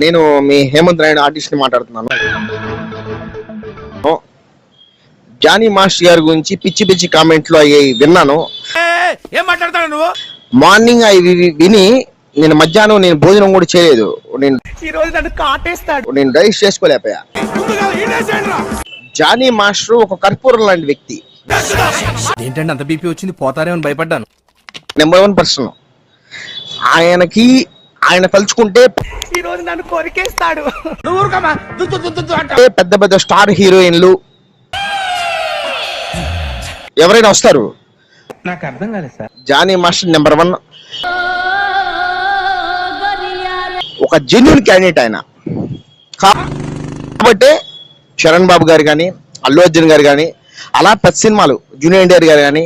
నేను మీ హేమంత్ నాయుడు ఆర్టిస్ట్ ని మాట్లాడుతున్నాను. జానీ మాస్టర్ గారి గురించి పిచ్చి పిచ్చి కామెంట్లు అవి విన్నాను. ఏం మాట్లాడతాడు నువ్వు? మార్నింగ్ అవి విని నేను మధ్యాహ్నం నేను భోజనం కూడా చేయలేదు. నేను రైస్ చేసుకోలేకపోయా. జానీ మాస్టర్ ఒక కర్పూరం లాంటి వ్యక్తి. ఏంటంటే అంత బీపీ వచ్చింది, పోతారేమని భయపడ్డాను. Number 1 person. ఆయన తలుచుకుంటే ఈ రోజు నన్ను కొరికేస్తాడు. పెద్ద పెద్ద స్టార్ హీరోయిన్లు ఎవరైనా వస్తారు. నాకు అర్థం కాలేదు సార్. జానీ మాస్టర్ నెంబర్ 1, ఒక జెన్యూన్ క్యాండిడేట్ ఆయన. కాబట్టి చరణ్ బాబు గారు కానీ, అల్లు అర్జున్ గారు కానీ, అలా పెద్ద సినిమాలు జూనియర్ ఎన్టీఆర్ గారు కానీ